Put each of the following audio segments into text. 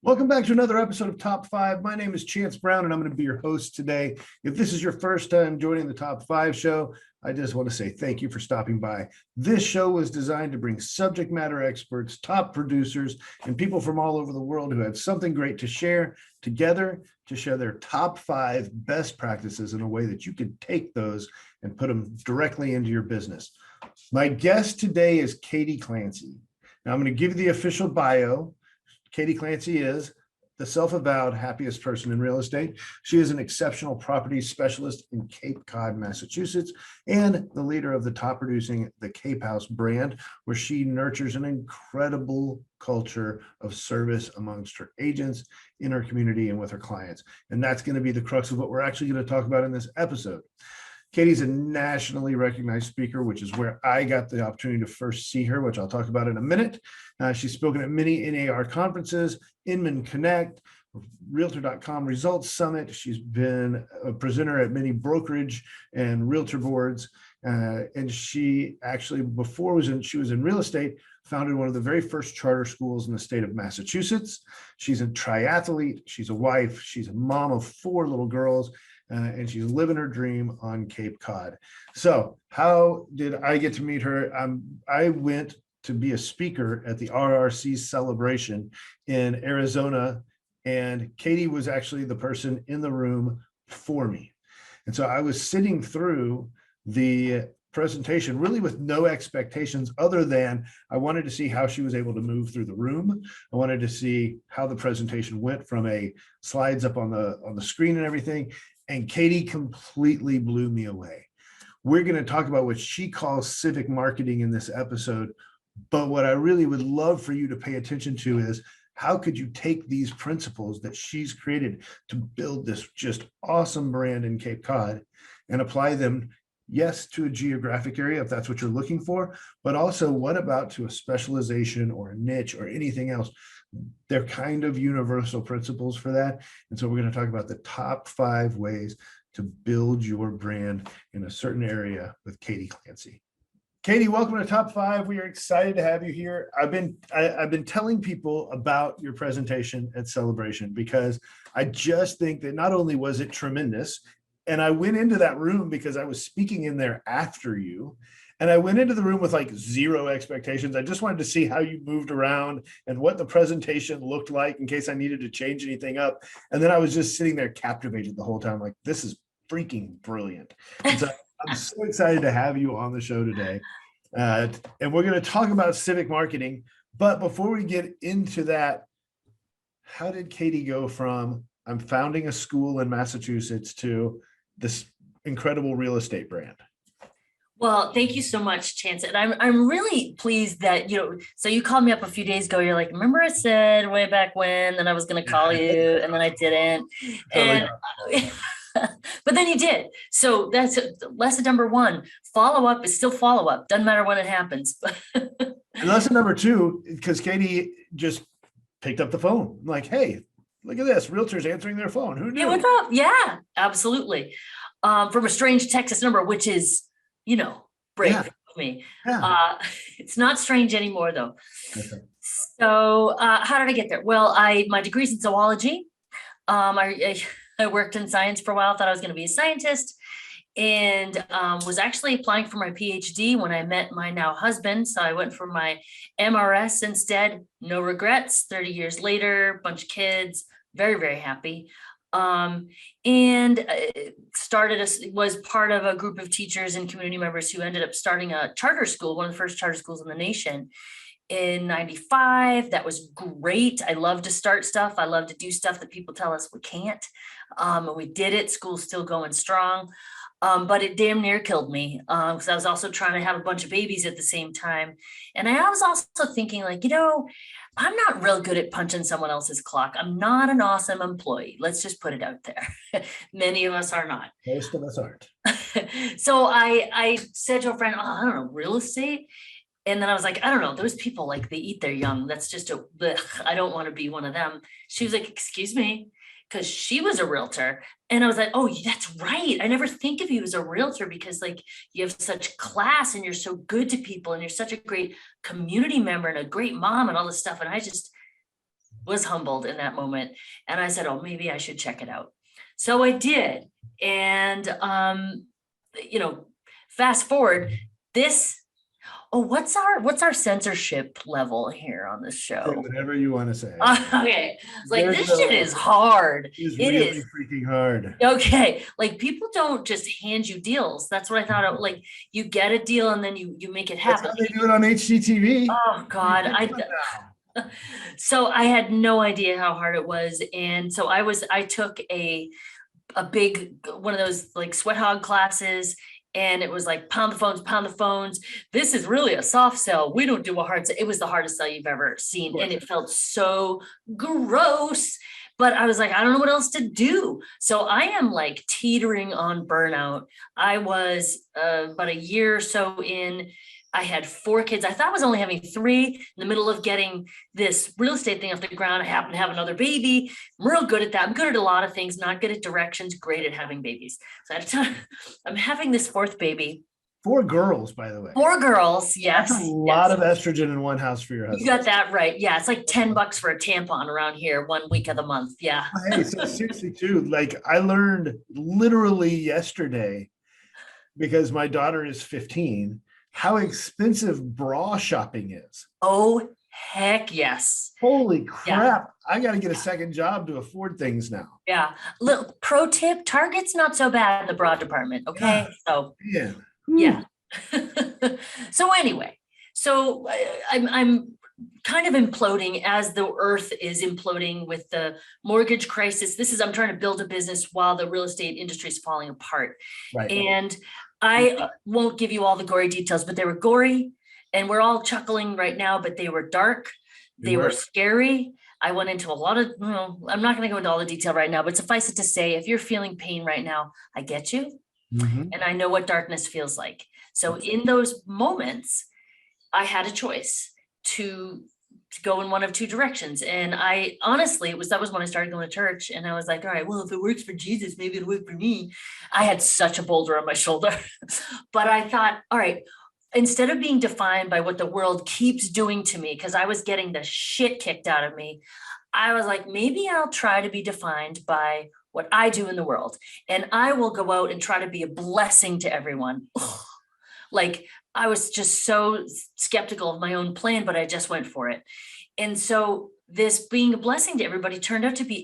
Welcome back to another episode of Top 5. My name is Chance Brown, and I'm going to be your host today. If this is your first time joining the Top 5 show, I just want to say thank you for stopping by. This show was designed to bring subject matter experts, top producers, and people from all over the world who have something great to share together to share their top 5 best practices in a way that you can take those and put them directly into your business. My guest today is Katie Clancy. Now, I'm going to give you the official bio. Katie Clancy is the self-avowed happiest person in real estate. She is an exceptional property specialist in Cape Cod, Massachusetts, and the leader of the top producing The Cape House brand, where she nurtures an incredible culture of service amongst her agents, in her community, and with her clients. And that's going to be the crux of what we're actually going to talk about in this episode. Katie's a nationally recognized speaker, which is where I got the opportunity to first see her, which I'll talk about in a minute. She's spoken at many NAR conferences, Inman Connect, Realtor.com Results Summit. She's been a presenter at many brokerage and realtor boards. And she actually, she was in real estate, founded one of the very first charter schools in the state of Massachusetts. She's a triathlete. She's a wife. She's a mom of 4 little girls. And she's living her dream on Cape Cod. So how did I get to meet her? I went to be a speaker at the RRC celebration in Arizona, and Katie was actually the person in the room for me. And so I was sitting through the presentation really with no expectations other than I wanted to see how she was able to move through the room. I wanted to see how the presentation went from a slides up on the screen and everything. And Katie completely blew me away. We're going to talk about what she calls civic marketing in this episode. But what I really would love for you to pay attention to is how could you take these principles that she's created to build this just awesome brand in Cape Cod and apply them, yes, to a geographic area, if that's what you're looking for, but also what about to a specialization or a niche or anything else? They're kind of universal principles for that. And so we're going to talk about the top 5 ways to build your brand in a certain area with Katie Clancy. Katie, welcome to Top 5. We are excited to have you here. I've been telling people about your presentation at Celebration because I just think that not only was it tremendous, and I went into that room because I was speaking in there after you. And I went into the room with like 0 expectations. I just wanted to see how you moved around and what the presentation looked like in case I needed to change anything up. And then I was just sitting there captivated the whole time. Like, this is freaking brilliant. And so I'm so excited to have you on the show today. And we're going to talk about civic marketing. But before we get into that, how did Katie go from I'm founding a school in Massachusetts to this incredible real estate brand? Well, thank you so much, Chance. And I'm really pleased that, so you called me up a few days ago. You're like, remember I said way back when that I was going to call you and then I didn't. And but then you did. So that's lesson number 1. Follow up is still follow up. Doesn't matter when it happens. And lesson number 2, because Katie just picked up the phone. Like, hey, look at this. Realtors answering their phone. Who knew? Hey, what's up? Yeah, absolutely. From a strange Texas number, which is, brave of me. Yeah. It's not strange anymore, though. Okay. So how did I get there? Well, my degree's in zoology. I worked in science for a while, thought I was going to be a scientist, and was actually applying for my PhD when I met my now husband. So I went for my MRS instead. No regrets. 30 years later, bunch of kids, very, very happy. And was part of a group of teachers and community members who ended up starting a charter school, one of the first charter schools in the nation in 95. That was great. I love to start stuff. I love to do stuff that people tell us we can't. And we did it. School's still going strong. But it damn near killed me because I was also trying to have a bunch of babies at the same time. And I was also thinking like, I'm not real good at punching someone else's clock. I'm not an awesome employee. Let's just put it out there. Many of us are not. Most of us aren't. So I said to a friend, I don't know, real estate. And then I was like, I don't know, those people, like, they eat their young. That's just I don't want to be one of them. She was like, excuse me, because she was a realtor. And I was like, oh, that's right. I never think of you as a realtor because, like, you have such class and you're so good to people and you're such a great community member and a great mom and all this stuff. And I just was humbled in that moment. And I said, oh, maybe I should check it out. So I did. And, fast forward this. Oh, what's our censorship level here on this Say show? whatever you want to say. Okay. It's like, this shit is hard. It's It really is freaking hard. okay. Like, people don't just hand you deals. That's what I thought of. Like, you get a deal and then you make it That's happen. how they do it on HGTV. Oh God. So I had no idea how hard it was. And so I took a big, one of those like sweat hog classes, and it was like pound the phones. This is really a soft sell. We don't do a hard sell. It was the hardest sell you've ever seen. And it felt so gross, but I was like, I don't know what else to do. So I am like teetering on burnout. I was about a year or so in. I had 4 kids. I thought I was only having 3. In the middle of getting this real estate thing off the ground, I happen to have another baby. I'm real good at that. I'm good at a lot of things, not good at directions, great at having babies. So I'm having this 4th baby. 4 girls, by the way. 4 girls, yes. That's a lot of estrogen in one house for your husband. You got that right. Yeah, it's like $10 for a tampon around here 1 week of the month. Yeah. Hey, so seriously too, like I learned literally yesterday, because my daughter is 15, how expensive bra shopping is. Oh, heck yes. Holy crap. I got to get a second job to afford things now. Yeah. Little pro tip, Target's not so bad in the bra department. Okay. So yeah. So anyway, I'm kind of imploding as the earth is imploding with the mortgage crisis. I'm trying to build a business while the real estate industry is falling apart. Right. And I won't give you all the gory details, but they were gory, and we're all chuckling right now, but they were dark. They were scary. I went into a lot of, I'm not going to go into all the detail right now, but suffice it to say, if you're feeling pain right now, I get you. And I know what darkness feels like. So in those moments, I had a choice to go in one of 2 directions. And I honestly, that was when I started going to church, and I was like, all right, well, if it works for Jesus, maybe it'll work for me. I had such a boulder on my shoulder, but I thought, all right, instead of being defined by what the world keeps doing to me, because I was getting the shit kicked out of me, I was like, maybe I'll try to be defined by what I do in the world. And I will go out and try to be a blessing to everyone. Like, I was just so skeptical of my own plan, but I just went for it. And so this being a blessing to everybody turned out to be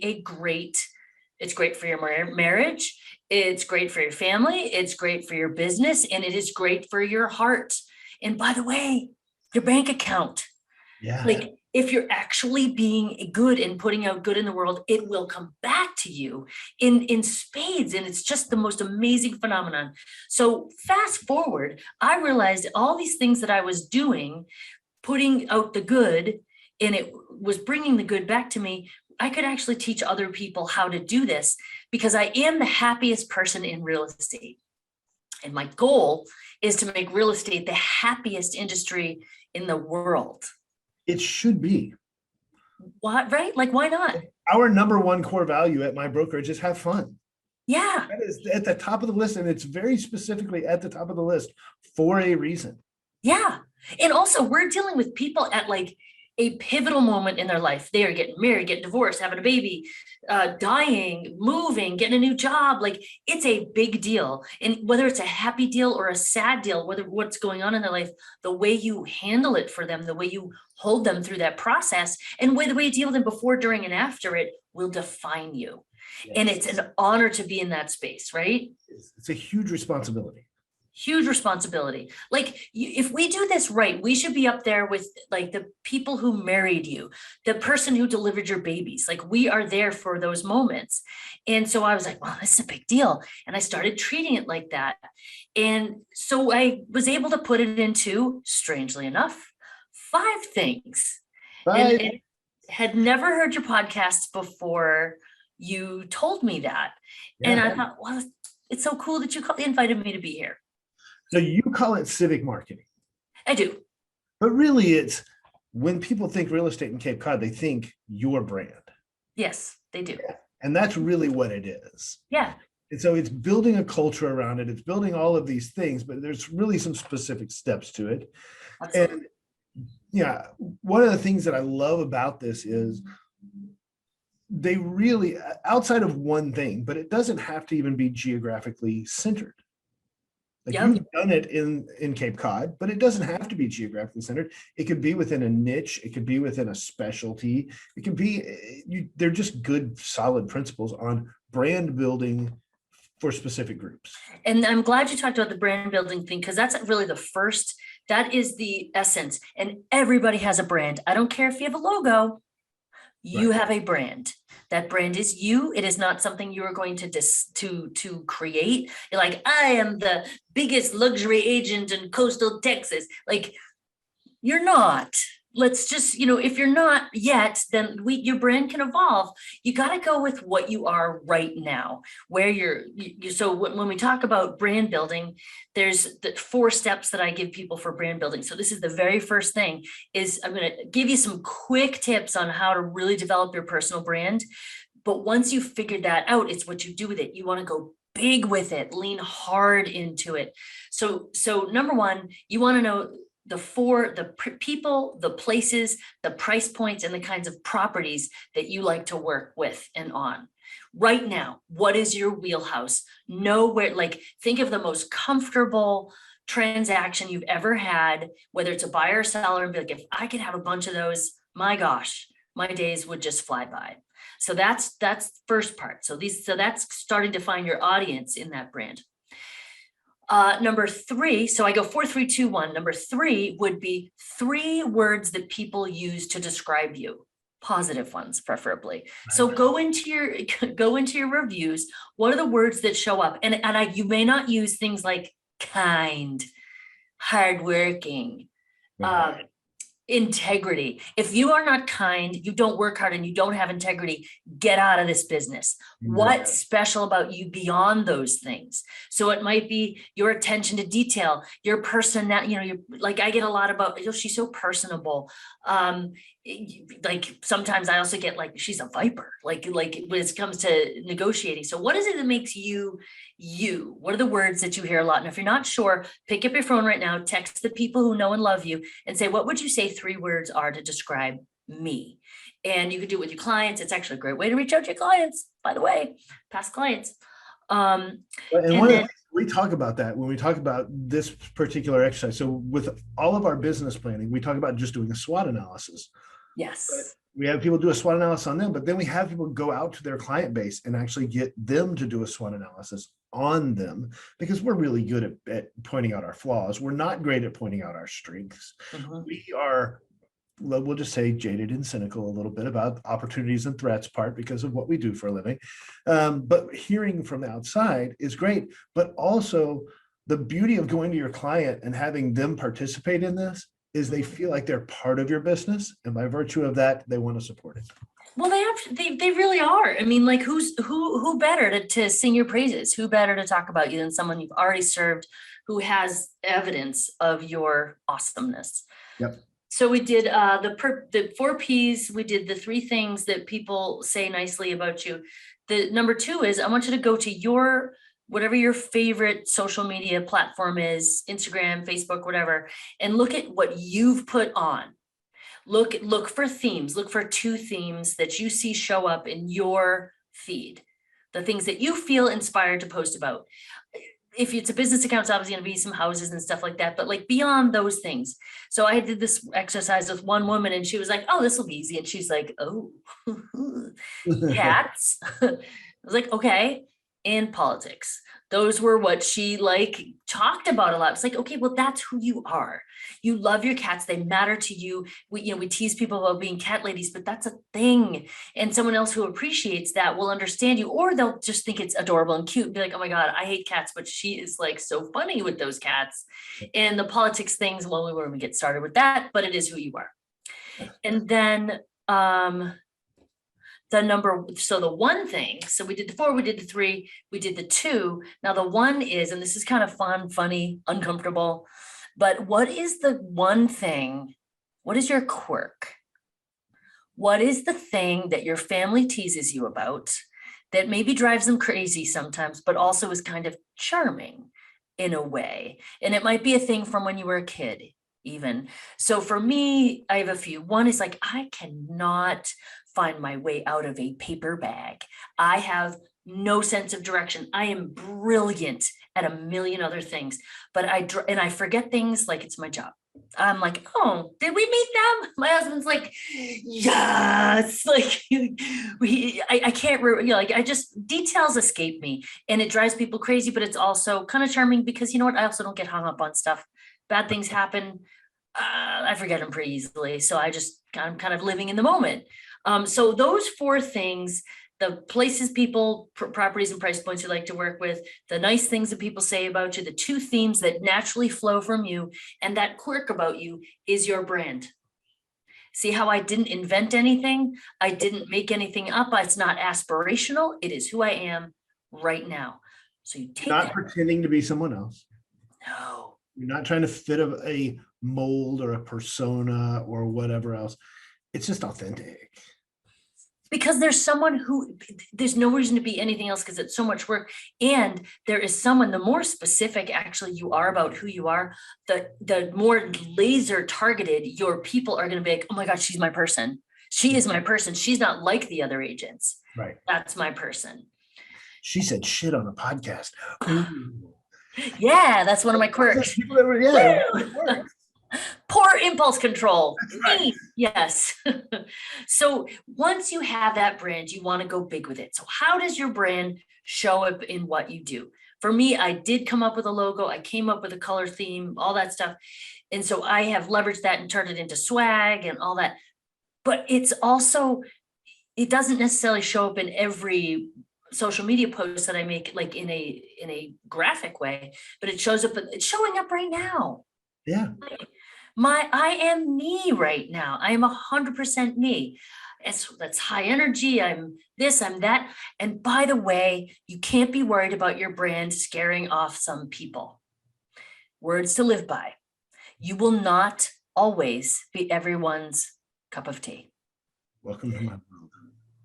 it's great for your marriage. It's great for your family. It's great for your business. And it is great for your heart. And by the way, your bank account. Yeah. Like, if you're actually being good and putting out good in the world, it will come back to you in spades. And it's just the most amazing phenomenon. So fast forward, I realized all these things that I was doing, putting out the good, and it was bringing the good back to me. I could actually teach other people how to do this, because I am the happiest person in real estate. And my goal is to make real estate the happiest industry in the world. It should be. What, right? Like, why not? Our number 1 core value at my brokerage is have fun. Yeah. That is at the top of the list. And it's very specifically at the top of the list for a reason. Yeah. And also, we're dealing with people at like a pivotal moment in their life. They are getting married, getting divorced, having a baby, dying, moving, getting a new job. Like, it's a big deal. And whether it's a happy deal or a sad deal, whether what's going on in their life, the way you handle it for them, the way you hold them through that process, and the way you deal with them before, during, and after it will define you. Yes. And it's an honor to be in that space, right? It's a huge responsibility. Huge responsibility. Like, if we do this right, we should be up there with like the people who married you, the person who delivered your babies. Like, we are there for those moments. And so I was like, wow, this is a big deal. And I started treating it like that. And so I was able to put it into, strangely enough, 5 things. And had never heard your podcast before you told me that. Yeah. And I thought, well, it's so cool that you invited me to be here. So you call it civic marketing. I do. But really, it's when people think real estate in Cape Cod, they think your brand. Yes, they do. Yeah. And that's really what it is. Yeah. And so it's building a culture around it. It's building all of these things, but there's really some specific steps to it. Absolutely. And yeah, one of the things that I love about this is they really, outside of one thing, but it doesn't have to even be geographically centered. Like Yep. you've done it in Cape Cod, but it doesn't have to be geographically centered. It could be within a niche. It could be within a specialty. It could be, they're just good, solid principles on brand building for specific groups. And I'm glad you talked about the brand building thing, because that's really the first, that is the essence. And everybody has a brand. I don't care if you have a logo, you have a brand. That brand is you. It is not something you are going to create. You're like, I am the biggest luxury agent in coastal Texas. Like, you're not. Let's just, if you're not yet, then your brand can evolve. You got to go with what you are right now, where so when we talk about brand building, there's the 4 steps that I give people for brand building. So this is the very first thing is I'm going to give you some quick tips on how to really develop your personal brand. But once you've figured that out, it's what you do with it. You want to go big with it, lean hard into it. So number 1, you want to know the people, the places, the price points, and the kinds of properties that you like to work with and on. Right now, what is your wheelhouse? Know where, think of the most comfortable transaction you've ever had, whether it's a buyer or seller, and be like, if I could have a bunch of those, my gosh, my days would just fly by. So that's the first part. So that's starting to find your audience in that brand. Number 3, so I go 4, 3, 2, 1. Number 3 would be 3 words that people use to describe you, positive ones, preferably. So go into your reviews. What are the words that show up? And you may not use things like kind, hardworking, integrity. If you are not kind, you don't work hard, and you don't have integrity, get out of this business. What's special about you beyond those things? So it might be your attention to detail, your personality. You're like, I get a lot about, she's so personable. Like sometimes I also get like, she's a viper, like when it comes to negotiating. So what is it that makes you? What are the words that you hear a lot? And if you're not sure, pick up your phone right now, text the people who know and love you and say, what would you say 3 words are to describe me? And you can do it with your clients. It's actually a great way to reach out to your clients, by the way, past clients. We talk about that when we talk about this particular exercise. So with all of our business planning, we talk about just doing a SWOT analysis. Yes. But we have people do a SWOT analysis on them, but then we have people go out to their client base and actually get them to do a SWOT analysis on them, because we're really good at pointing out our flaws. We're not great at pointing out our strengths. We are, we'll just say, jaded and cynical a little bit about opportunities and threats part because of what we do for a living. But hearing from the outside is great, but also the beauty of going to your client and having them participate in this is they feel like they're part of your business, and by virtue of that, they want to support it. Well, they really are. I mean, like who better to sing your praises? Who better to talk about you than someone you've already served, who has evidence of your awesomeness? Yep. So we did the 4 P's. We did the 3 things that people say nicely about you. The number 2 is I want you to go to whatever your favorite social media platform is, Instagram, Facebook, whatever, and look at what you've put on. Look for themes. Look for 2 themes that you see show up in your feed. The things that you feel inspired to post about. If it's a business account, it's obviously going to be some houses and stuff like that, but like beyond those things. So I did this exercise with one woman and she was like, oh, this will be easy. And she's like, oh, cats. I was like, okay. And politics. Those were what she talked about a lot. It's like, okay, well, that's who you are. You love your cats. They matter to you. We tease people about being cat ladies, but that's a thing. And someone else who appreciates that will understand you, or they'll just think it's adorable and cute and be like, oh my God, I hate cats, but she is like so funny with those cats. And the politics things, well, we won't get started with that, but it is who you are. And then, the 1 thing, so we did the 4, we did the 3, we did the 2. Now the 1 is, and this is kind of fun, funny, uncomfortable, but what is the 1 thing? What is your quirk? What is the thing that your family teases you about that maybe drives them crazy sometimes, but also is kind of charming in a way? And it might be a thing from when you were a kid even. So for me, I have a few. 1 is like, I cannot find my way out of a paper bag. I have no sense of direction. I am brilliant at a million other things, but I forget things like it's my job. I'm like, oh, did we meet them? My husband's like, yes, like I can't, like I just, details escape me and it drives people crazy, but it's also kind of charming because you know what? I also don't get hung up on stuff. Bad things happen. I forget them pretty easily. So I'm kind of living in the moment. So those 4 things, the places, people, properties, and price points you like to work with, the nice things that people say about you, the 2 themes that naturally flow from you, and that quirk about you is your brand. See how I didn't invent anything? I didn't make anything up. It's not aspirational. It is who I am right now. So you take not pretending to be someone else. No. You're not trying to fit a mold or a persona or whatever else. It's just authentic. Because there's no reason to be anything else because it's so much work. And there is someone, the more specific actually you are about who you are, the more laser targeted your people are going to be like, oh my God, she's my person. She is my person. She's not like the other agents. Right. That's my person. She said shit on a podcast. Ooh. Yeah, that's one of my quirks. Poor impulse control. Right. Yes. So once you have that brand, you want to go big with it. So how does your brand show up in what you do? For me, I did come up with a logo. I came up with a color theme, all that stuff. And so I have leveraged that and turned it into swag and all that. But it's also, it doesn't necessarily show up in every social media post that I make, like in a graphic way, but it's showing up right now. Yeah. I am me right now. I am 100% me. That's high energy. I'm this, I'm that. And by the way, you can't be worried about your brand scaring off some people. Words to live by. You will not always be everyone's cup of tea. Welcome to my world.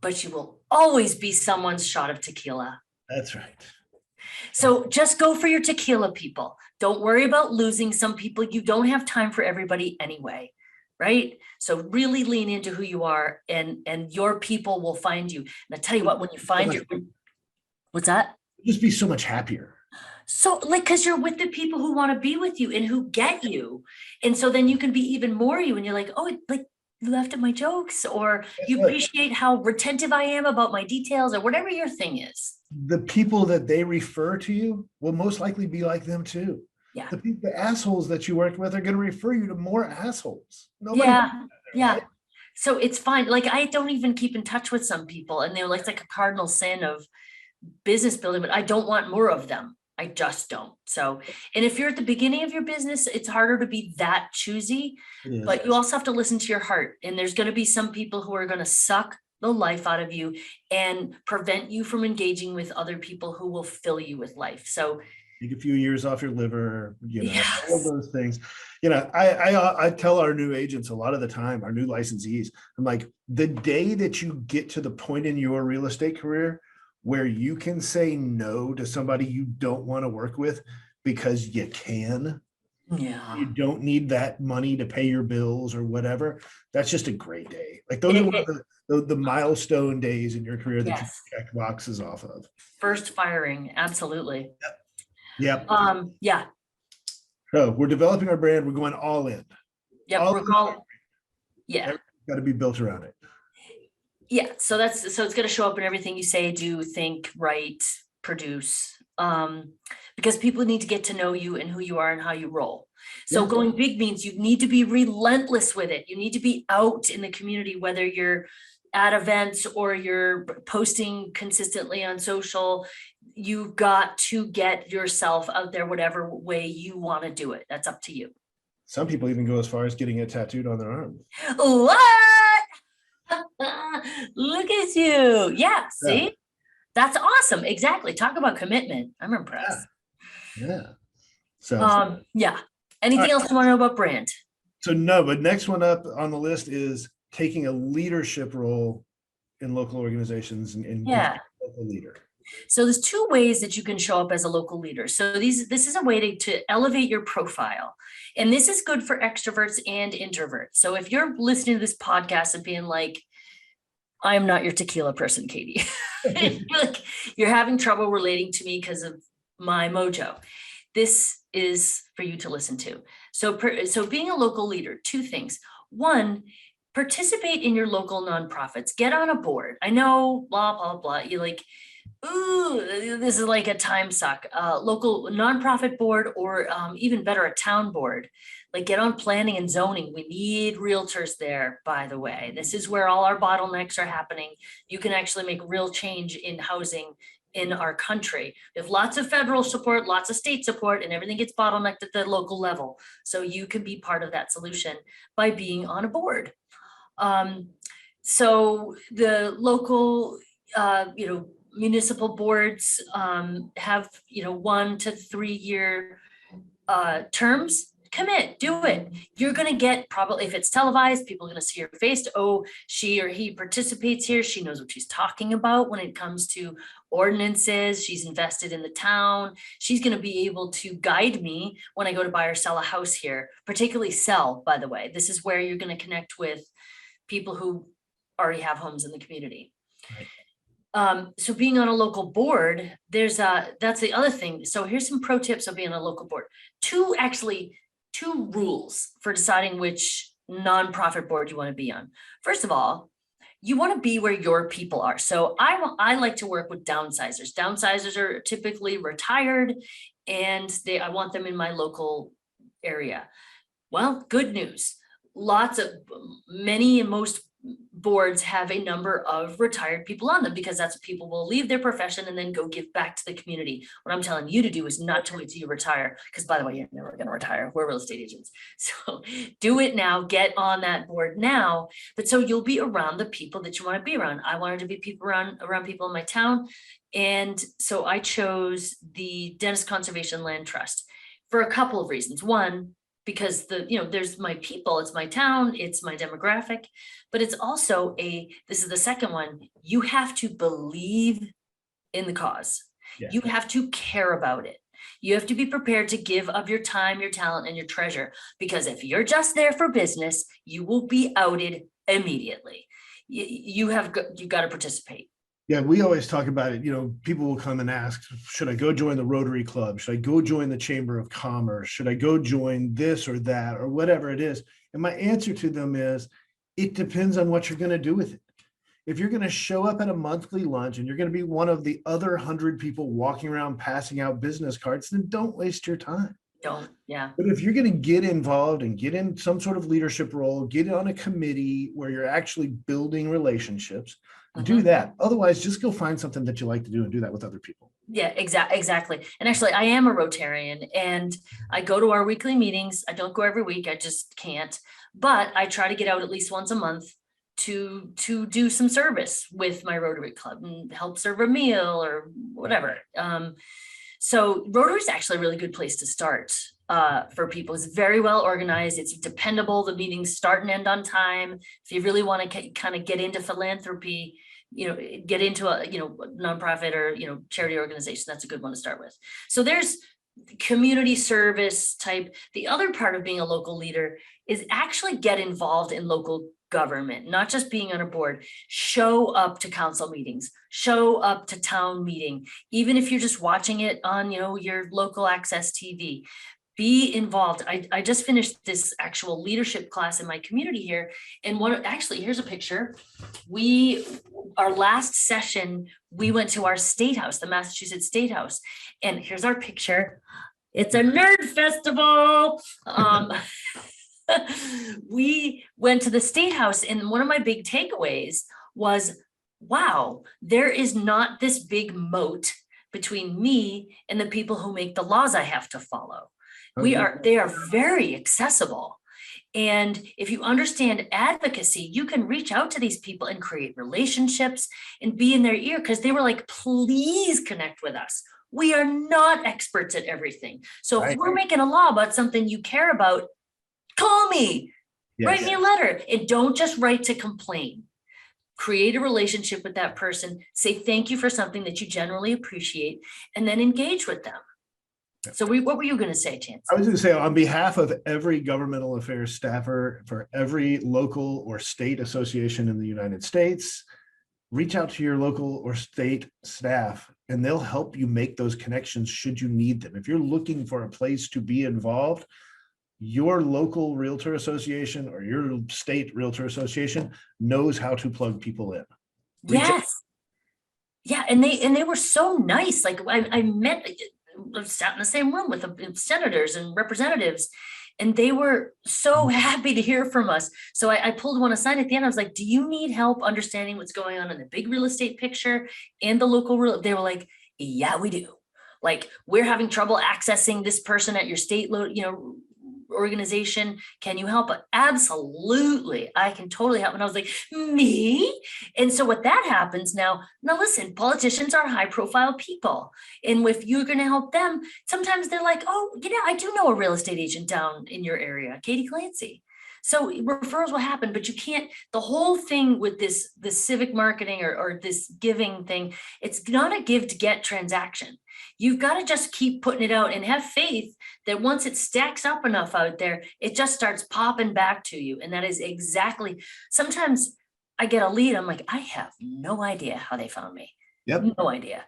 But you will always be someone's shot of tequila. That's right. So just go for your tequila, people. Don't worry about losing some people. You don't have time for everybody anyway, right? So really lean into who you are, and your people will find you. And I tell you what, when you find what's that? Just be so much happier. So because you're with the people who want to be with you and who get you. And so then you can be even more you, and you're like, oh, like you laughed at my jokes, or you appreciate how retentive I am about my details, or whatever your thing is. The people that they refer to you will most likely be like them too. Yeah. The assholes that you work with are going to refer you to more assholes. Yeah. So it's fine. Like I don't even keep in touch with some people, and they're like, it's like a cardinal sin of business building, but I don't want more of them. I just don't. So, and if you're at the beginning of your business, it's harder to be that choosy, but you also have to listen to your heart. And there's going to be some people who are going to suck the life out of you and prevent you from engaging with other people who will fill you with life. So take a few years off your liver, all those things. I tell our new agents a lot of the time, our new licensees, I'm like, the day that you get to the point in your real estate career where you can say no to somebody you don't want to work with because you can, you don't need that money to pay your bills or whatever, that's just a great day. Like those are one of the milestone days in your career that you check boxes off of. First firing, absolutely. Yep. Yeah. So we're developing our brand. We're going all in. Yep. Got to be built around it. Yeah. So it's going to show up in everything you say, do, think, write, produce. Because people need to get to know you and who you are and how you roll. So going big means you need to be relentless with it. You need to be out in the community, whether you're at events or you're posting consistently on social. You've got to get yourself out there, whatever way you want to do it. That's up to you. Some people even go as far as getting it tattooed on their arm. What? Look at you. Yeah. See? That's awesome. Exactly. Talk about commitment. I'm impressed. Yeah. So Anything else you want to know about brand? So no, but next one up on the list is taking a leadership role in local organizations and being a local leader. So there's 2 ways that you can show up as a local leader. So this is a way to elevate your profile. And this is good for extroverts and introverts. So if you're listening to this podcast and being like, I'm not your tequila person, Katie. Like, you're having trouble relating to me because of my mojo. This is for you to listen to. So being a local leader, two things. One, participate in your local nonprofits. Get on a board. I know, blah, blah, blah. You're like, ooh, this is like a time suck. Local nonprofit board, or even better, a town board. Like, get on planning and zoning. We need realtors there, by the way. This is where all our bottlenecks are happening. You can actually make real change in housing in our country. We have lots of federal support, lots of state support, and everything gets bottlenecked at the local level. So you can be part of that solution by being on a board. So the local, municipal boards have, 1 to 3 year terms. Commit, do it. You're going to get, probably if it's televised, people are going to see your face. Oh, she or he participates here. She knows what she's talking about when it comes to ordinances. She's invested in the town. She's going to be able to guide me when I go to buy or sell a house here, particularly sell, by the way. This is where you're going to connect with people who already have homes in the community. Right. So being on a local board, that's the other thing. So here's some pro tips of being on a local board. Two rules for deciding which nonprofit board you want to be on. First of all, you want to be where your people are. So I like to work with downsizers. Downsizers are typically retired, and I want them in my local area. Well, good news. Many and most boards have a number of retired people on them, because that's what people will leave their profession and then go give back to the community. What I'm telling you to do is not to wait till you retire, because by the way, you're never going to retire. We're real estate agents. So do it now, get on that board now. But so you'll be around the people that you want to be around. I wanted to be around people in my town. And so I chose the Dennis Conservation Land Trust for a couple of reasons. One, because there's my people, it's my town, it's my demographic, but it's also this is the second one, you have to believe in the cause. Yeah. You have to care about it. You have to be prepared to give of your time, your talent, and your treasure, because if you're just there for business, you will be outed immediately. You got to participate. Yeah, we always talk about it. People will come and ask, should I go join the Rotary Club? Should I go join the Chamber of Commerce? Should I go join this or that or whatever it is? And my answer to them is, it depends on what you're going to do with it. If you're going to show up at a monthly lunch and you're going to be one of the other 100 people walking around passing out business cards, then don't waste your time. Don't, yeah. But if you're going to get involved and get in some sort of leadership role, get on a committee where you're actually building relationships, do that. Otherwise, just go find something that you like to do and do that with other people. Yeah, exactly. And actually, I am a Rotarian, and I go to our weekly meetings. I don't go every week. I just can't. But I try to get out at least once a month to do some service with my Rotary Club and help serve a meal or whatever. So Rotary is actually a really good place to start for people. It's very well organized. It's dependable. The meetings start and end on time. If you really want to kind of get into philanthropy, get into a nonprofit or charity organization, that's a good one to start with. So there's community service type. The other part of being a local leader is actually get involved in local government, not just being on a board. Show up to council meetings, show up to town meeting, even if you're just watching it on your local access TV. Be involved. I just finished this actual leadership class in my community here, and here's a picture. Our last session, we went to our state house, the Massachusetts State House, and here's our picture. It's a nerd festival. We went to the state house, and one of my big takeaways was, wow, there is not this big moat between me and the people who make the laws I have to follow. They are very accessible. And if you understand advocacy, you can reach out to these people and create relationships and be in their ear, because they were like, please connect with us. We are not experts at everything. So if we're making a law about something you care about, call me, write me a letter, and don't just write to complain. Create a relationship with that person, say thank you for something that you generally appreciate, and then engage with them. So what were you going to say, Chance? I was going to say, on behalf of every governmental affairs staffer for every local or state association in the United States, reach out to your local or state staff, and they'll help you make those connections should you need them. If you're looking for a place to be involved, your local realtor association or your state realtor association knows how to plug people in. Yes. Yeah. And they were so nice. Like I sat in the same room with the senators and representatives, and they were so happy to hear from us. So I pulled one aside at the end. I was like, do you need help understanding what's going on in the big real estate picture and the local real? They were like, yeah, we do. Like, we're having trouble accessing this person at your state, organization. Can you help? Absolutely. I can totally help. And I was like, me? And so what that happens now listen, politicians are high profile people. And if you're going to help them, sometimes they're like, oh, I do know a real estate agent down in your area, Katie Clancy. So referrals will happen, but you can't, the whole thing with this civic marketing or this giving thing, it's not a give to get transaction. You've got to just keep putting it out and have faith that once it stacks up enough out there, it just starts popping back to you. And that is exactly, sometimes I get a lead, I'm like, I have no idea how they found me. Yep. No idea.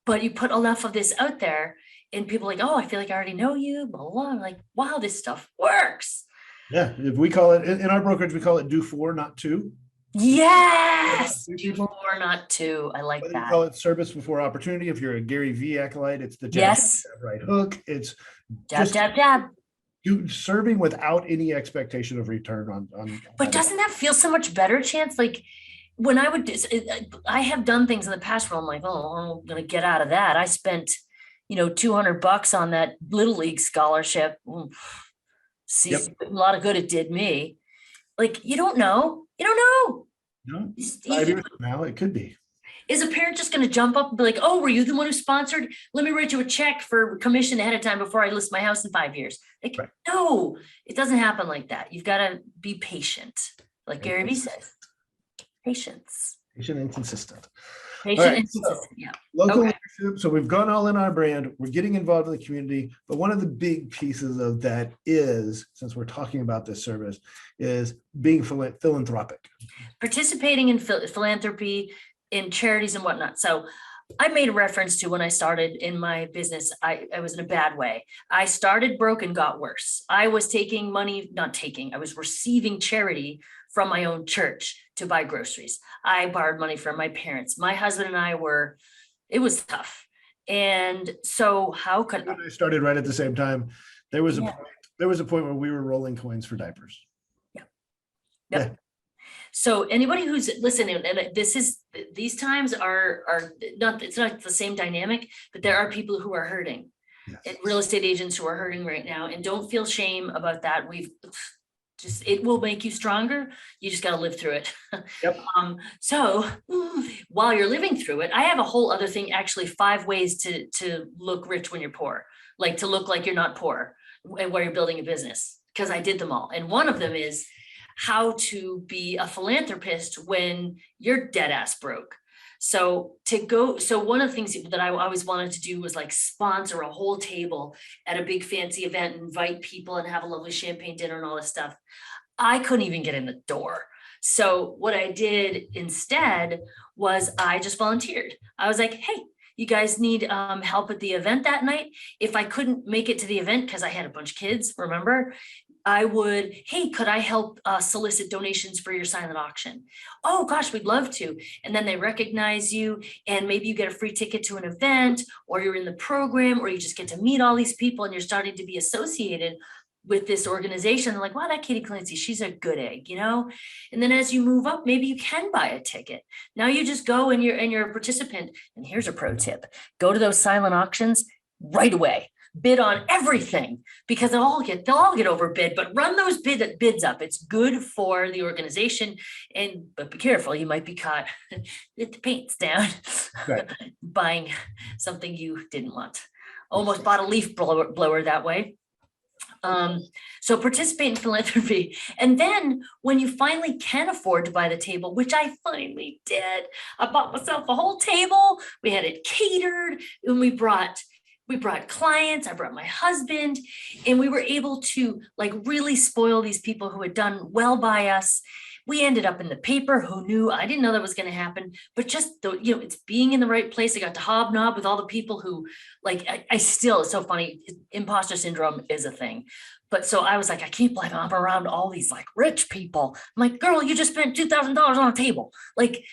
But you put enough of this out there and people are like, oh, I feel like I already know you, blah, blah, blah. I'm like, wow, this stuff works. Yeah, if we call it in our brokerage, we call it do for, not to. Yes, do for, not to. I like that. We call it service before opportunity. If you're a Gary V acolyte, it's the jab, right hook. It's jab. You serving without any expectation of return on. But doesn't that feel so much better, Chance? Like when I have done things in the past where I'm like, oh, I'm gonna get out of that. I spent, $200 on that Little League scholarship. See, yep. A lot of good it did me. Like, you don't know. No, 5 years from now, it could be. Is a parent just going to jump up and be like, oh, were you the one who sponsored? Let me write you a check for commission ahead of time before I list my house in 5 years. Like, right. No, it doesn't happen like that. You've got to be patient. Like Gary Vee says, patience. Patient and consistent. Patient and consistent, yeah. Local leadership. So we've gone all in our brand. We're getting involved in the community. But one of the big pieces of that is, since we're talking about this service, is being philanthropic. Participating in philanthropy, in charities and whatnot. So I made a reference to when I started in my business, I was in a bad way. I started broke and got worse. I was I was receiving charity from my own church to buy groceries. I borrowed money from my parents. My husband and it was tough. And so how could I started right at the same time. There was a point where we were rolling coins for diapers. Yeah. Yep. Yeah. So anybody who's listening, and these times are not, it's not the same dynamic, but there are people who are hurting. Yes. And real estate agents who are hurting right now, and don't feel shame about that. It will make you stronger. You just got to live through it. Yep. So while you're living through it, I have a whole other thing, actually 5 ways to look rich when you're poor, like to look like you're not poor and while you're building a business, because I did them all. And one of them is how to be a philanthropist when you're dead ass broke. So one of the things that I always wanted to do was like sponsor a whole table at a big fancy event and invite people and have a lovely champagne dinner and all this stuff. I couldn't even get in the door. So what I did instead was I just volunteered. I was like, hey, you guys need help at the event that night. If I couldn't make it to the event because I had a bunch of kids, remember, I would, hey, could I help solicit donations for your silent auction? Oh gosh, we'd love to. And then they recognize you, and maybe you get a free ticket to an event, or you're in the program, or you just get to meet all these people and you're starting to be associated with this organization. They're like, wow, that Katie Clancy, she's a good egg, And then as you move up, maybe you can buy a ticket. Now you just go and you're a participant. And here's a pro tip: go to those silent auctions right away. Bid on everything, because they'll all get overbid, but run those bids up. It's good for the organization, but be careful, you might be caught with the paint's down, right. Buying something you didn't want. Almost bought a leaf blower that way. So participate in philanthropy. And then when you finally can afford to buy the table, which I finally did, I bought myself a whole table. We had it catered, and we brought clients, I brought my husband, and we were able to like really spoil these people who had done well by us. We ended up in the paper. Who knew? I didn't know that was going to happen, but just the, it's being in the right place. I got to hobnob with all the people who like, I still, it's so funny. Imposter syndrome is a thing. But so I was like, I can't believe I'm around all these like rich people. I'm like, girl, you just spent $2,000 on a table. Like,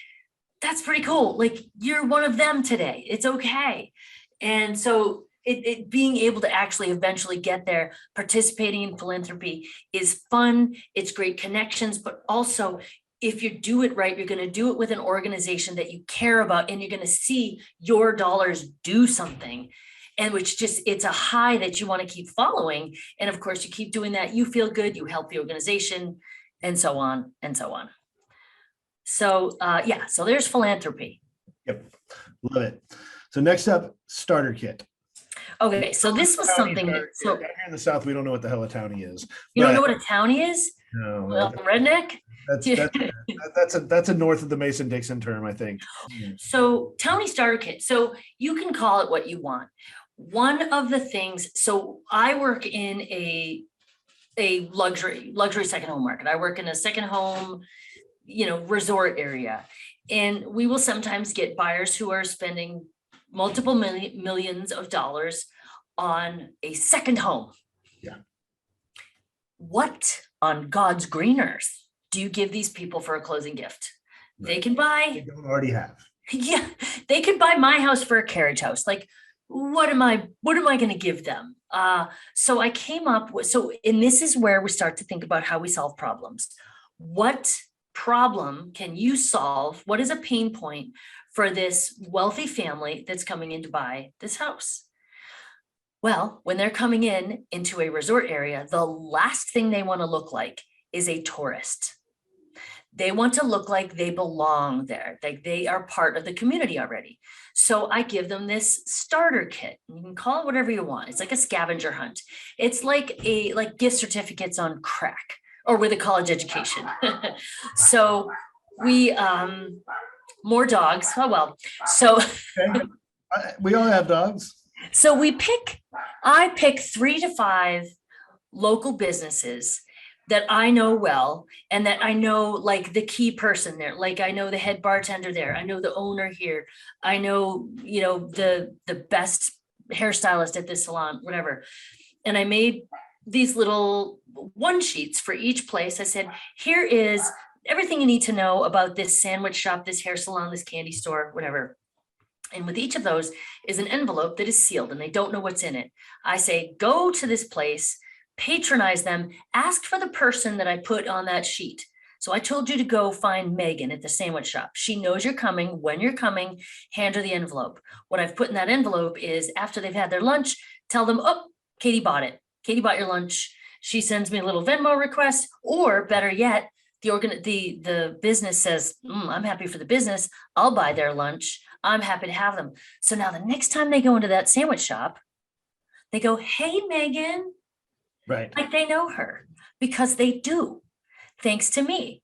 that's pretty cool. Like, you're one of them today. It's okay. And so it being able to actually eventually get there, participating in philanthropy is fun. It's great connections, but also if you do it right, you're going to do it with an organization that you care about, and you're going to see your dollars do something. And which just, it's a high that you want to keep following. And of course, you keep doing that, you feel good, you help the organization, and so on and so on. So yeah, so there's philanthropy. Yep, love it. So next up, starter kit. Okay, so this was something that, so down here in the South, we don't know what the hell a townie is. you don't know what a townie is? No, Well, redneck? that's a north of the Mason-Dixon term, I think. So townie starter kit. So you can call it what you want. One of the things, so I work in a luxury second home market. I work in a second home, resort area. And we will sometimes get buyers who are spending multiple millions of dollars on a second home. Yeah. What on God's green earth do you give these people for a closing gift? Right. They can buy. They don't already have. Yeah, they could buy my house for a carriage house. Like, what am I going to give them? So I came up with, and this is where we start to think about how we solve problems. What problem can you solve? What is a pain point for this wealthy family that's coming in to buy this house? Well, when they're coming into a resort area, the last thing they want to look like is a tourist. They want to look like they belong there, like they are part of the community already. So I give them this starter kit. You can call it whatever you want. It's like a scavenger hunt. It's like gift certificates on crack or with a college education. So we, more dogs. Oh, well, so. Okay. We all have dogs. So I pick 3 to 5 local businesses that I know well, and that I know like the key person there. Like I know the head bartender there. I know the owner here. I know, the best hairstylist at this salon, whatever. And I made these little one sheets for each place. I said, here is everything you need to know about this sandwich shop, this hair salon, this candy store, whatever. And with each of those is an envelope that is sealed and they don't know what's in it. I say, go to this place, patronize them, ask for the person that I put on that sheet. So I told you to go find Megan at the sandwich shop. She knows you're coming. When you're coming, hand her the envelope. What I've put in that envelope is after they've had their lunch, tell them, oh, Katie bought it. Katie bought your lunch. She sends me a little Venmo request, or better yet, the business says, I'm happy for the business. I'll buy their lunch. I'm happy to have them. So now the next time they go into that sandwich shop, they go, hey, Megan. Right. Like they know her because they do, thanks to me.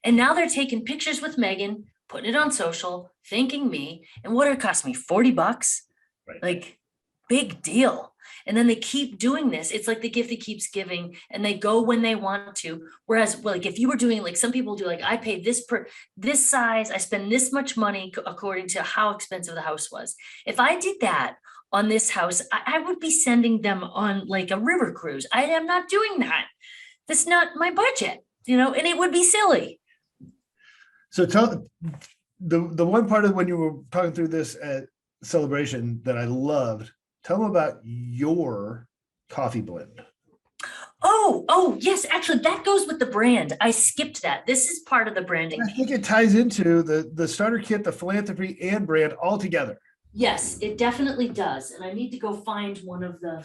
And now they're taking pictures with Megan, putting it on social, thanking me. And what did it cost me? $40? Right. Like, big deal. And then they keep doing this. It's like the gift that keeps giving, and they go when they want to. Whereas, like, if you were doing, like, some people do, like, I pay this size, I spend this much money according to how expensive the house was. If I did that on this house, I would be sending them on like a river cruise. I am not doing that. That's not my budget, and it would be silly. So tell the one part of when you were talking through this celebration that I loved, tell them about your coffee blend. Oh, yes. Actually, that goes with the brand. I skipped that. This is part of the branding. I think it ties into the starter kit, the philanthropy and brand all together. Yes, it definitely does. And I need to go find one of the,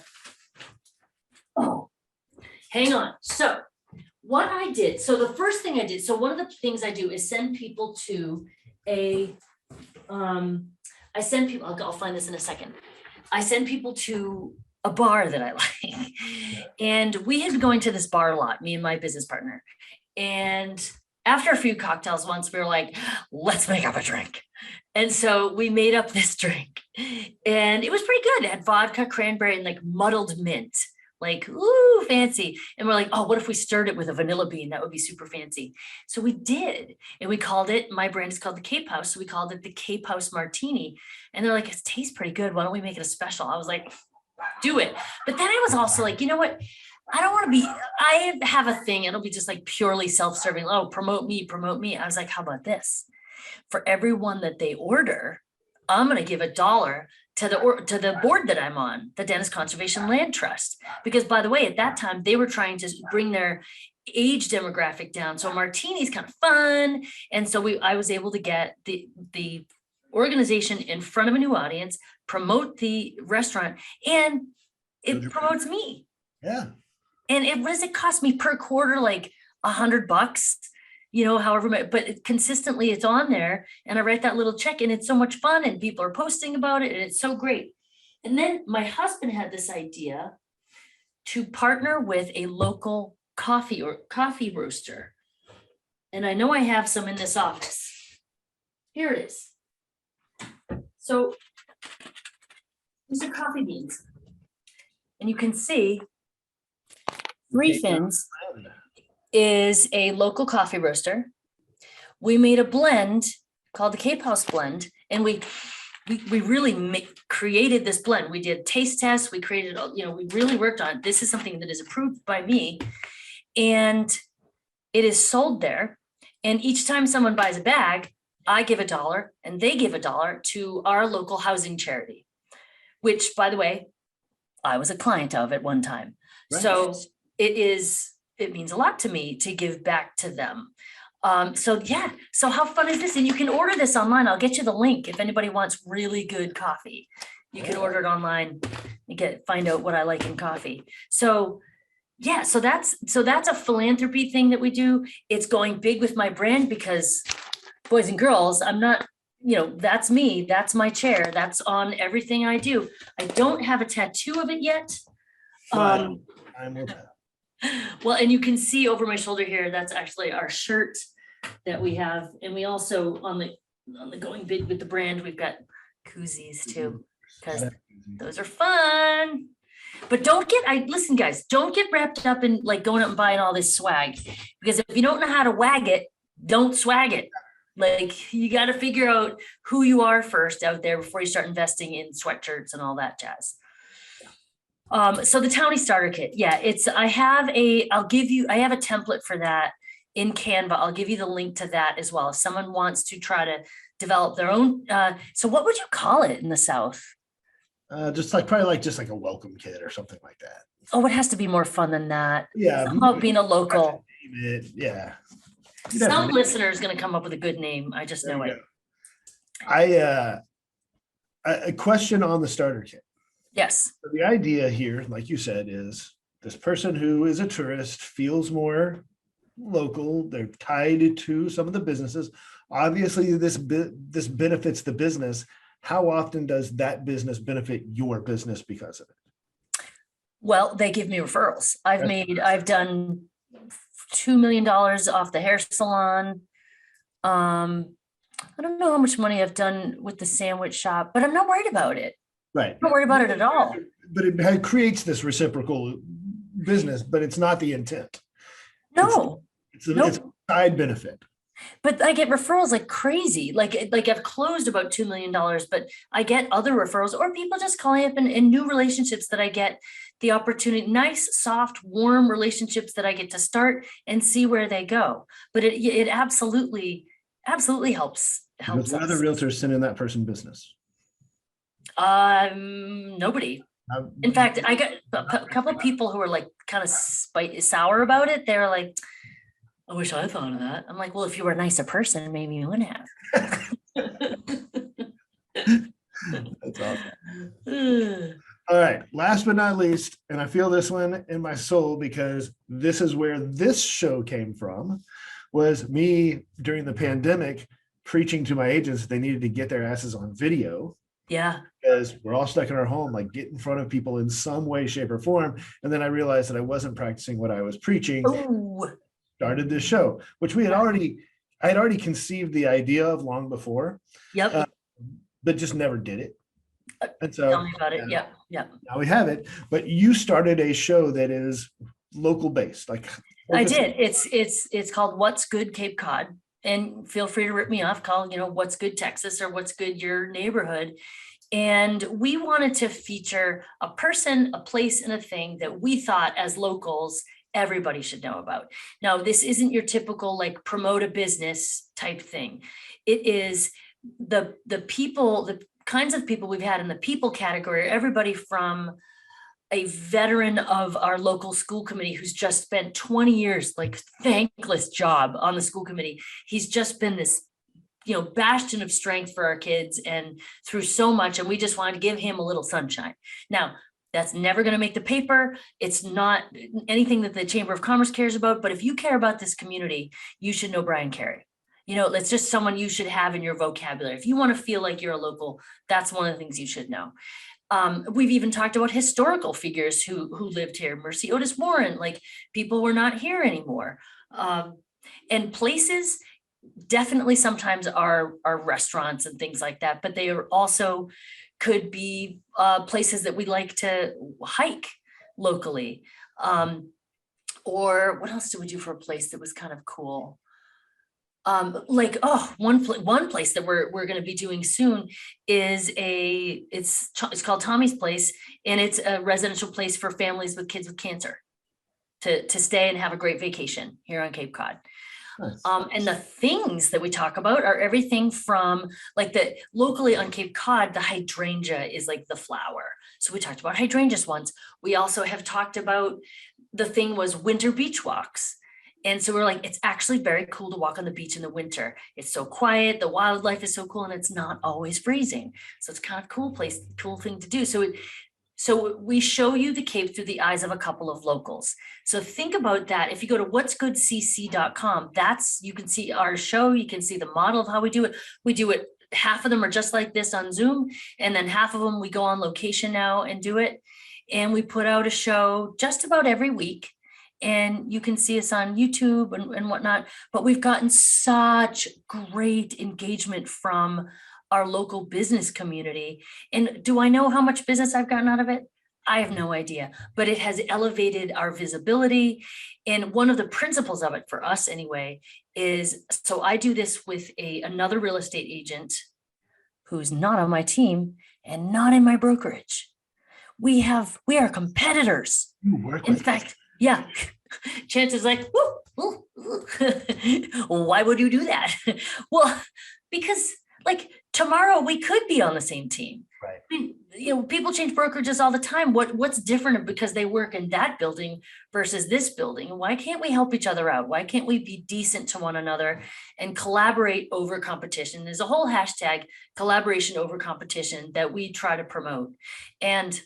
hang on. So what I did, so the first thing I did, so one of the things I do is send people to I'll find this in a second. I send people to a bar that I like. And we had been going to this bar a lot, me and my business partner. And after a few cocktails once, we were like, let's make up a drink. And so we made up this drink and it was pretty good. It had vodka, cranberry, and like muddled mint, like, ooh, fancy. And we're like, oh, what if we stirred it with a vanilla bean? That would be super fancy. So we did. And we called it, my brand is called the Cape House. So we called it the Cape House Martini. And they're like, it tastes pretty good. Why don't we make it a special? I was like, do it. But then I was also like, you know what? I don't want to be, I have a thing. It'll be just like purely self-serving. Oh, promote me, promote me. I was like, how about this? For everyone that they order, I'm going to give $1 to the board that I'm on, the Dennis Conservation Land Trust. Because by the way, at that time, they were trying to bring their age demographic down. So martini's kind of fun. And so I was able to get the organization in front of a new audience, promote the restaurant, and it promotes me. Yeah. And what does it cost me per quarter? Like $100, however much, but consistently it's on there, and I write that little check, and it's so much fun, and people are posting about it, and it's so great. And then my husband had this idea to partner with a local coffee roaster. And I know I have some in this office. Here it is. So these are coffee beans. And you can see Three Fins is a local coffee roaster. We made a blend called the Cape House blend, and we really created this blend. We did taste tests. We created, we really worked on it. This is something that is approved by me, and it is sold there. And each time someone buys a bag, I give $1 and they give $1 to our local housing charity, which, by the way, I was a client of at one time. Right. So it means a lot to me to give back to them. So how fun is this? And you can order this online. I'll get you the link if anybody wants really good coffee. You can order it online and find out what I like in coffee. So so that's a philanthropy thing that we do. It's going big with my brand because, boys and girls, I'm not, that's me. That's my chair. That's on everything I do. I don't have a tattoo of it yet. I'm with that. Well, and you can see over my shoulder here, that's actually our shirt that we have. And we also, on the going big with the brand, we've got koozies too, because those are fun. But listen, guys, don't get wrapped up in like going out and buying all this swag, because if you don't know how to wag it, don't swag it. Like, you got to figure out who you are first out there before you start investing in sweatshirts and all that jazz. So the Townie Starter Kit, I have a template for that in Canva. I'll give you the link to that as well. If someone wants to try to develop their own, so what would you call it in the South? Just like a welcome kit or something like that. Oh, it has to be more fun than that. Yeah. Somehow being a local. Yeah. Some listener is going to come up with a good name. I just know it. A question on the starter kit. Yes. So the idea here, like you said, is this person who is a tourist feels more local. They're tied to some of the businesses. Obviously, this benefits the business. How often does that business benefit your business because of it? Well, they give me referrals. I've done $2 million off the hair salon. I don't know how much money I've done with the sandwich shop, but I'm not worried about it. Right. I'm not worried about it at all. But it creates this reciprocal business, but it's not the intent. No. It's a side benefit. But I get referrals like crazy. Like I've closed about $2 million, but I get other referrals or people just calling up in new relationships that I get the opportunity, nice, soft, warm relationships that I get to start and see where they go. But it absolutely helps. What other realtors send in that person business? Nobody. In fact, I got a couple of people who are like kind of sour about it. They're like, I wish I thought of that. I'm like, well, if you were a nicer person, maybe you wouldn't have. That's awesome. All right. Last but not least, and I feel this one in my soul because this is where this show came from, was me during the pandemic preaching to my agents they needed to get their asses on video. Yeah. Because we're all stuck in our home, like get in front of people in some way, shape, or form. And then I realized that I wasn't practicing what I was preaching. Ooh. Started this show, which I had already conceived the idea of long before. Yep. But just never did it. And so Tell me about it. Yeah, yeah. now we have it, but you started a show that is local based, like I did. It's called What's Good Cape Cod. And feel free to rip me off, call, What's Good Texas or What's Good Your Neighborhood. And we wanted to feature a person, a place, and a thing that we thought as locals, everybody should know about. Now, this isn't your typical like promote a business type thing. It is the people, the kinds of people we've had in the people category, everybody from a veteran of our local school committee who's just spent 20 years, like thankless job on the school committee. He's just been this, bastion of strength for our kids and through so much. And we just wanted to give him a little sunshine. Now, that's never going to make the paper. It's not anything that the Chamber of Commerce cares about. But if you care about this community, you should know Brian Carey. That's just someone you should have in your vocabulary. If you want to feel like you're a local, that's one of the things you should know. We've even talked about historical figures who lived here. Mercy Otis Warren, like people were not here anymore. And places definitely sometimes are restaurants and things like that, but they are also could be places that we like to hike locally. Or what else do we do for a place that was kind of cool? One place that we're going to be doing soon is it's called Tommy's Place, and it's a residential place for families with kids with cancer to stay and have a great vacation here on Cape Cod. Nice. And the things that we talk about are everything from like locally on Cape Cod, the hydrangea is like the flower. So we talked about hydrangeas once. We also have talked about the thing was winter beach walks. And so we're like, it's actually very cool to walk on the beach in the winter. It's so quiet, the wildlife is so cool, and it's not always freezing. So it's kind of cool thing to do. So we show you the Cape through the eyes of a couple of locals. So think about that. If you go to what'sgoodcc.com, you can see our show, you can see the model of how we do it. We do it, half of them are just like this on Zoom, and then half of them we go on location now and do it. And we put out a show just about every week. And you can see us on YouTube and whatnot, but we've gotten such great engagement from our local business community. And do I know how much business I've gotten out of it? I have no idea, but it has elevated our visibility. And one of the principles of it for us anyway is, so I do this with another real estate agent who's not on my team and not in my brokerage. We are competitors. In fact, yeah. Chance is like, woo. Why would you do that? Well, because like tomorrow we could be on the same team. Right. I mean, people change brokerages all the time. What's different because they work in that building versus this building? Why can't we help each other out? Why can't we be decent to one another and collaborate over competition? There's a whole hashtag collaboration over competition that we try to promote. And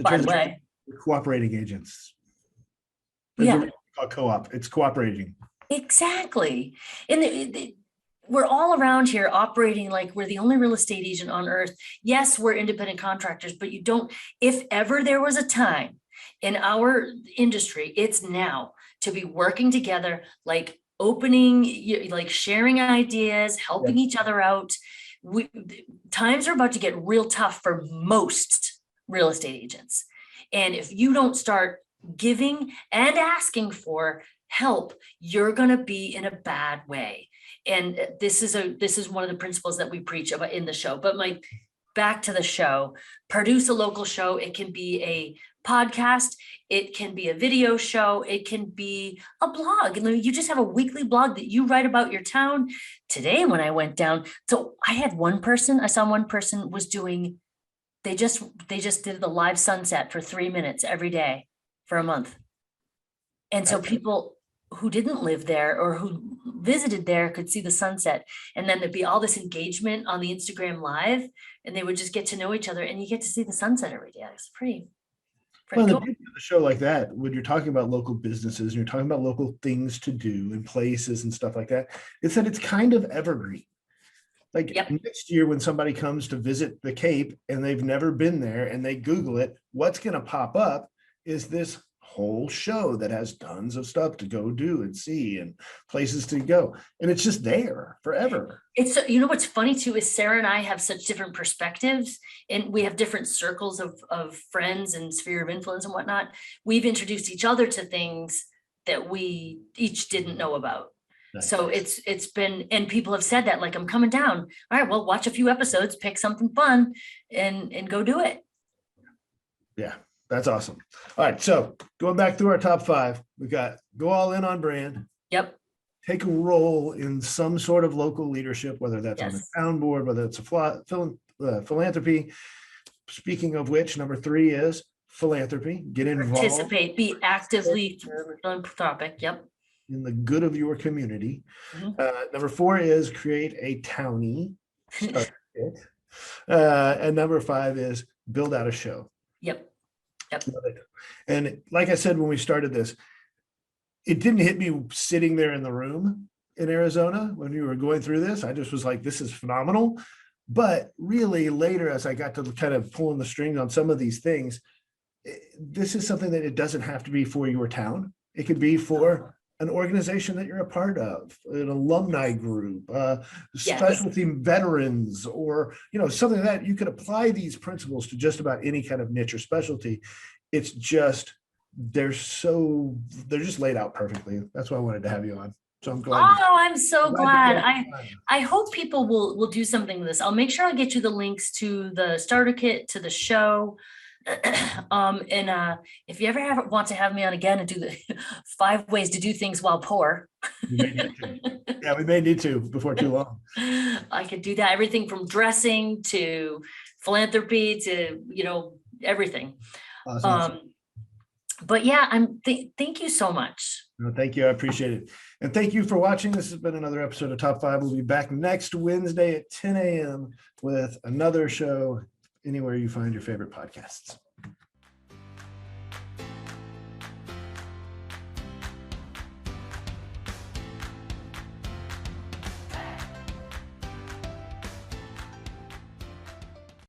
by the way, cooperating agents. Yeah. Co-op. It's cooperating. Exactly. And we're all around here operating like we're the only real estate agent on earth. Yes, we're independent contractors, but if ever there was a time in our industry, it's now to be working together, like opening, like sharing ideas, helping each other out. Times are about to get real tough for most real estate agents. And if you don't start giving and asking for help, you're going to be in a bad way. And this is one of the principles that we preach about in the show. But back to the show, produce a local show. It can be a podcast. It can be a video show. It can be a blog. And you just have a weekly blog that you write about your town. Today, when I went down, so I saw one person was doing, they just did the live sunset for 3 minutes every day for a month. And so people who didn't live there or who visited there could see the sunset. And then there'd be all this engagement on the Instagram live, and they would just get to know each other, and you get to see the sunset every day. It's pretty Well, cool. the beauty of a show like that, when you're talking about local businesses and you're talking about local things to do and places and stuff like that, is that it's kind of evergreen. Like next year, when somebody comes to visit the Cape and they've never been there and they Google it, what's going to pop up is this whole show that has tons of stuff to go do and see and places to go. And it's just there forever. It's, you know, what's funny too is Sarah and I have such different perspectives, and we have different circles of friends and sphere of influence and whatnot. We've introduced each other to things that we each didn't know about. Nice. So it's been, and people have said that, like, I'm coming down. All right, well, watch a few episodes, pick something fun and go do it. Yeah, that's awesome. All right, so going back through our top 5, we got go all in on brand. Yep. Take a role in some sort of local leadership, whether that's on Yes. a town board, whether it's a philanthropy. Speaking of which, number 3 is philanthropy. Get involved. Participate, be actively philanthropic. Yep. In the good of your community. Mhm. Number 4 is create a townie. Start it. And number 5 is build out a show. Yep. Yep. And like I said, when we started this, it didn't hit me sitting there in the room in Arizona when we were going through this. I just was like, this is phenomenal. But really later, as I got to kind of pulling the string on some of these things, this is something that it doesn't have to be for your town. It could be for an organization that you're a part of, an alumni group, specialty veterans, or, you know, something that you could apply these principles to just about any kind of niche or specialty. It's just, they're just laid out perfectly. That's why I wanted to have you on. So I'm glad. Oh, I'm so glad. I hope people will do something with this. I'll make sure I get you the links to the starter kit, to the show. And if you ever want to have me on again and do the 5 ways to do things while poor. Yeah, we may need to before too long. I could do that. Everything from dressing to philanthropy to, you know, everything. Awesome. But yeah, thank you so much. No, thank you. I appreciate it. And thank you for watching. This has been another episode of Top 5. We'll be back next Wednesday at 10 a.m. with another show anywhere you find your favorite podcasts.